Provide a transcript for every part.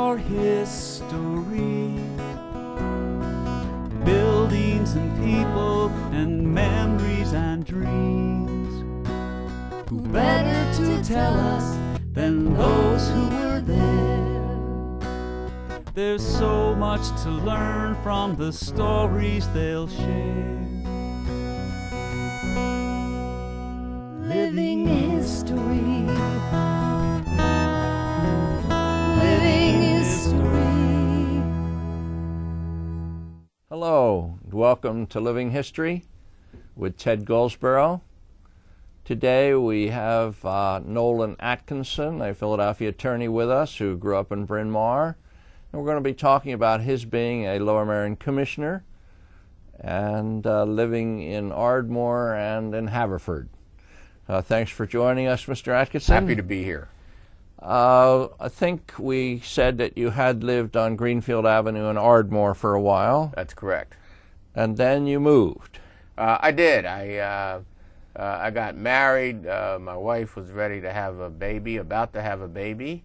our history. Buildings and people and memories and dreams. Who better to tell us than those who were there? There's so much to learn from the stories they'll share. Living history. Living history. Hello, and welcome to Living History with Ted Goldsborough. Today we have Nolan Atkinson, a Philadelphia attorney with us who grew up in Bryn Mawr. And we're going to be talking about his being a Lower Merion commissioner and living in Ardmore and in Haverford. Thanks for joining us, Mr. Atkinson. Happy to be here. I think we said that you had lived on Greenfield Avenue in Ardmore for a while. That's correct. And then you moved. I did. I got married. My wife was ready to have a baby, about to have a baby,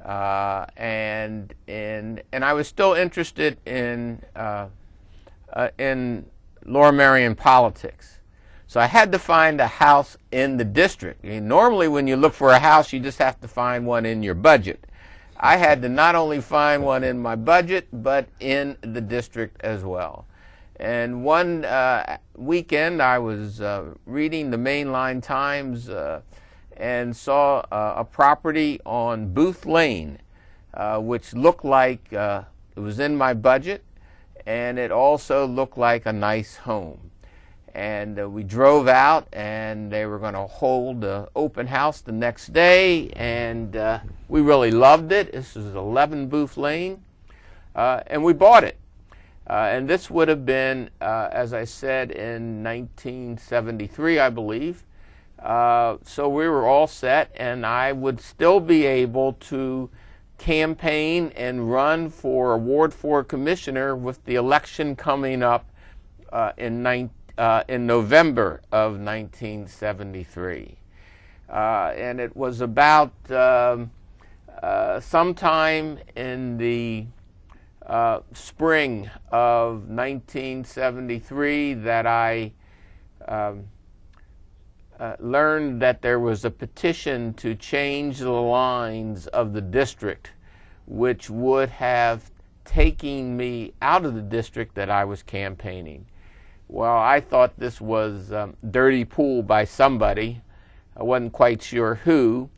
and I was still interested in Lower Merion politics. So I had to find a house in the district. Normally when you look for a house, you just have to find one in your budget. I had to not only find one in my budget, but in the district as well. And one weekend I was reading the Mainline Times and saw a property on Booth Lane, which looked like it was in my budget, and it also looked like a nice home. And we drove out, and they were going to hold an open house the next day, and we really loved it. This is 11 Booth Lane, and we bought it. And this would have been, as I said, in 1973, I believe. So we were all set, and I would still be able to campaign and run for a Ward 4 commissioner with the election coming up in November of 1973. And it was about sometime in the spring of 1973 that I learned that there was a petition to change the lines of the district, which would have taken me out of the district that I was campaigning. Well, I thought this was dirty pool by somebody. I wasn't quite sure who,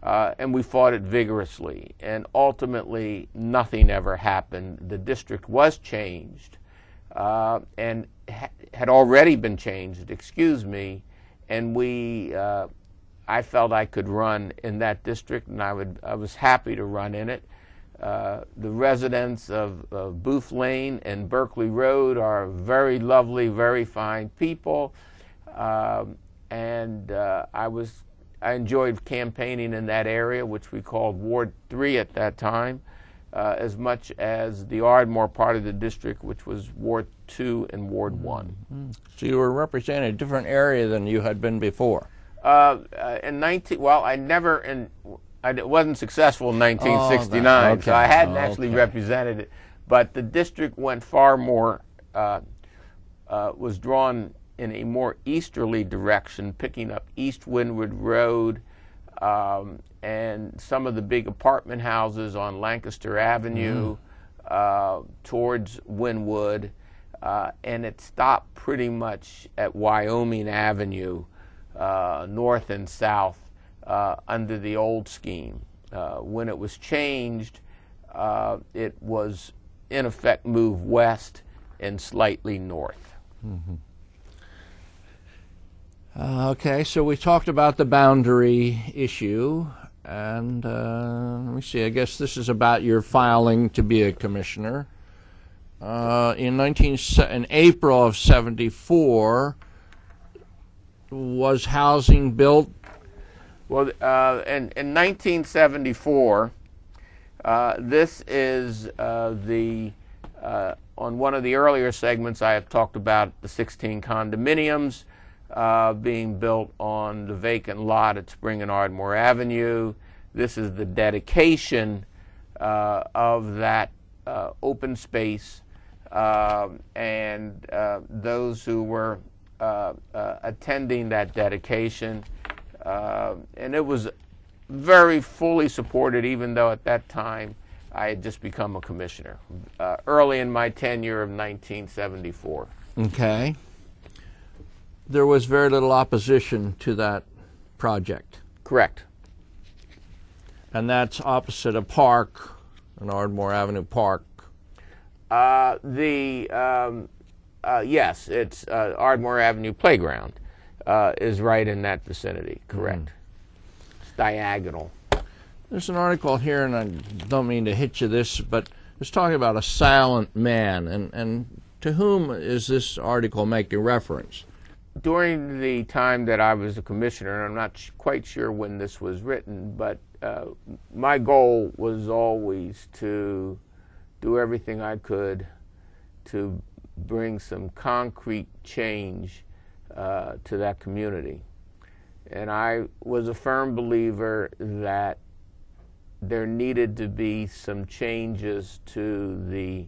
and we fought it vigorously. And ultimately, nothing ever happened. The district was changed, and had already been changed, excuse me, and I felt I could run in that district, and I was happy to run in it. The residents of Booth Lane and Berkeley Road are very lovely, very fine people, and I enjoyed campaigning in that area, which we called Ward 3 at that time, as much as the Ardmore part of the district, which was Ward 2 and Ward 1. Mm-hmm. So you were representing a different area than you had been before. I wasn't successful in 1969, so I hadn't actually represented it. But the district went far more, was drawn in a more easterly direction, picking up East Windward Road and some of the big apartment houses on Lancaster Avenue towards Wynwood, and it stopped pretty much at Wyoming Avenue, north and south. Under the old scheme. When it was changed, it was in effect moved west and slightly north. Mm-hmm. Okay, so we talked about the boundary issue, and let me see, I guess this is about your filing to be a commissioner. In April of '74, was housing built? Well, in 1974, this is on one of the earlier segments I have talked about the 16 condominiums being built on the vacant lot at Spring and Ardmore Avenue. This is the dedication of that open space, and those who were attending that dedication. And it was very fully supported, even though at that time I had just become a commissioner, early in my tenure of 1974. Okay. There was very little opposition to that project. Correct. And that's opposite a park, an Ardmore Avenue Park. Yes, it's Ardmore Avenue Playground is right in that vicinity, correct. It's diagonal. There's an article here, and I don't mean to hit you this, but it's talking about a silent man, and to whom is this article making reference? During the time that I was a commissioner, and I'm not quite sure when this was written, but my goal was always to do everything I could to bring some concrete change to that community. And I was a firm believer that there needed to be some changes to the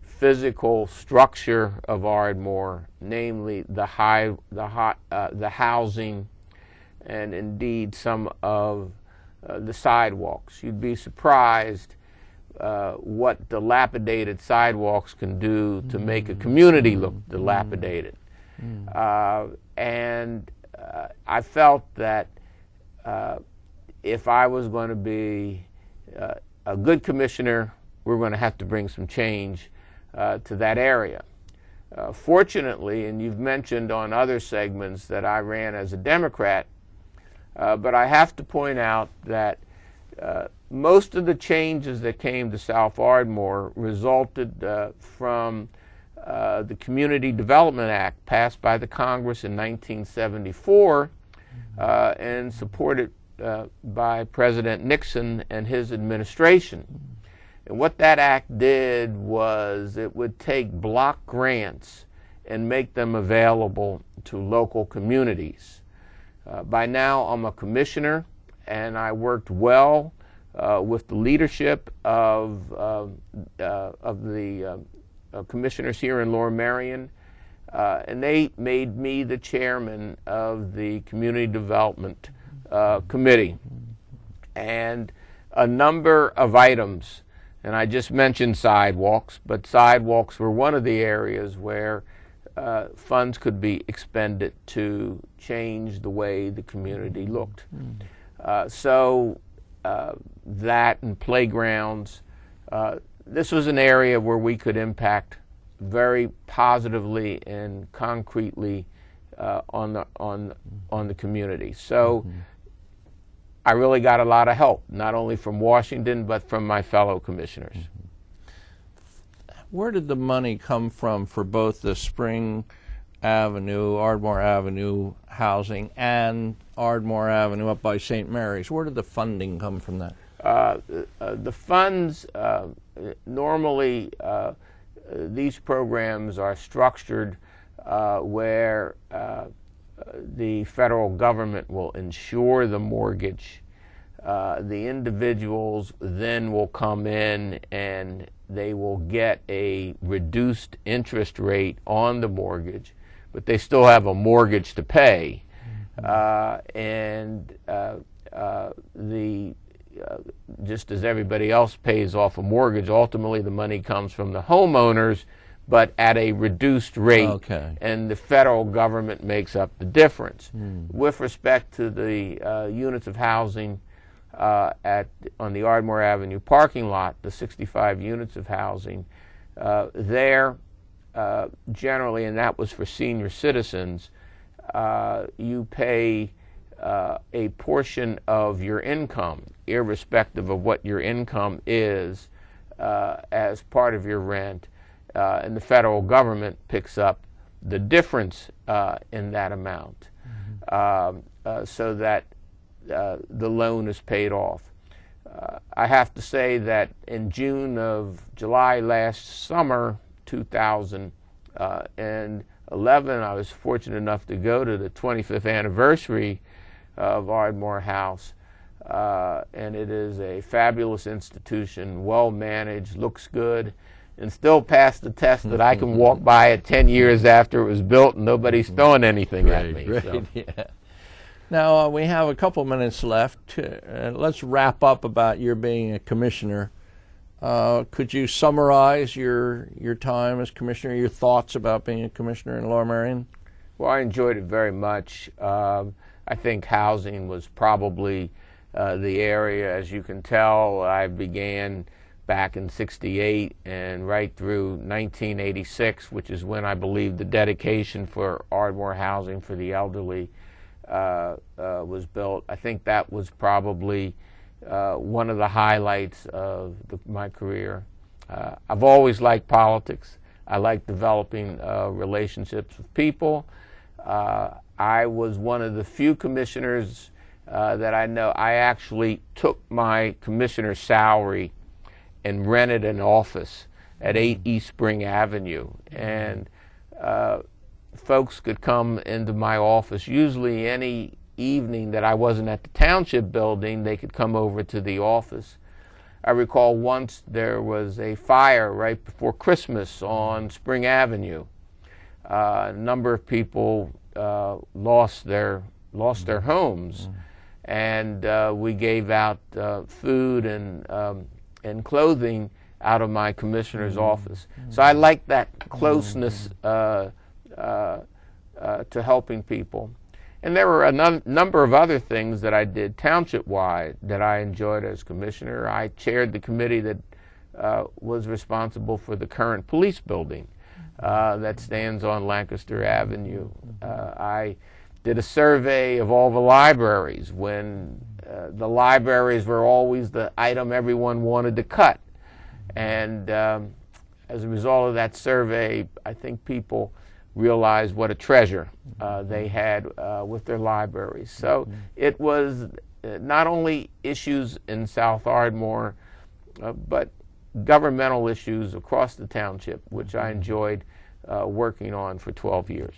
physical structure of Ardmore, namely the housing, and indeed some of the sidewalks. You'd be surprised what dilapidated sidewalks can do to make a community look dilapidated. And I felt that if I was going to be a good commissioner, we were going to have to bring some change to that area. Fortunately, and you've mentioned on other segments that I ran as a Democrat, but I have to point out that most of the changes that came to South Ardmore resulted from the Community Development Act passed by the Congress in 1974 and supported by President Nixon and his administration. And what that act did was it would take block grants and make them available to local communities. By now I'm a commissioner, and I worked well with the leadership of the commissioners here in Lower Merion, and they made me the chairman of the Community Development Committee. And a number of items, and I just mentioned sidewalks, but sidewalks were one of the areas where funds could be expended to change the way the community looked. So that and playgrounds, this was an area where we could impact very positively and concretely on the community. So I really got a lot of help, not only from Washington, but from my fellow commissioners. Where did the money come from for both the Spring Avenue, Ardmore Avenue housing, and Ardmore Avenue up by St. Mary's? Where did the funding come from that? The funds, normally these programs are structured where the federal government will insure the mortgage. The individuals then will come in and they will get a reduced interest rate on the mortgage, but they still have a mortgage to pay. Just as everybody else pays off a mortgage, ultimately the money comes from the homeowners, but at a reduced rate, and the federal government makes up the difference. With respect to the units of housing on the Ardmore Avenue parking lot, the 65 units of housing, there generally, and that was for senior citizens, you pay a portion of your income, irrespective of what your income is, as part of your rent, and the federal government picks up the difference in that amount, so that the loan is paid off. I have to say that in July last summer, 2011, I was fortunate enough to go to the 25th anniversary of Ardmore House, and it is a fabulous institution, well managed, looks good, and still passed the test that I can walk by it 10 years after it was built and nobody's throwing anything at me. Right, so. yeah. Now, we have a couple minutes left. Let's wrap up about your being a commissioner. Could you summarize your time as commissioner, your thoughts about being a commissioner in Lower Merion? Well, I enjoyed it very much. I think housing was probably the area. As you can tell, I began back in '68 and right through 1986, which is when I believe the dedication for Ardmore housing for the elderly was built. I think that was probably one of the highlights of my career. I've always liked politics. I like developing relationships with people. I was one of the few commissioners that I know I actually took my commissioner's salary and rented an office at 8 East Spring Avenue. And folks could come into my office, usually any evening that I wasn't at the township building, they could come over to the office. I recall once there was a fire right before Christmas on Spring Avenue. A number of people lost their homes, and we gave out food and clothing out of my commissioner's office. So I like that closeness to helping people. And there were a number of other things that I did township-wide that I enjoyed as commissioner. I chaired the committee that was responsible for the current police building that stands on Lancaster Avenue. I did a survey of all the libraries when the libraries were always the item everyone wanted to cut. And as a result of that survey, I think people realized what a treasure they had with their libraries. So it was not only issues in South Ardmore, but governmental issues across the township, which I enjoyed working on for 12 years.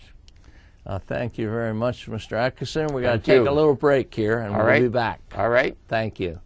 Thank you very much, Mr. Atkinson. We're going to take a little break here, and we'll be back. All right. Thank you.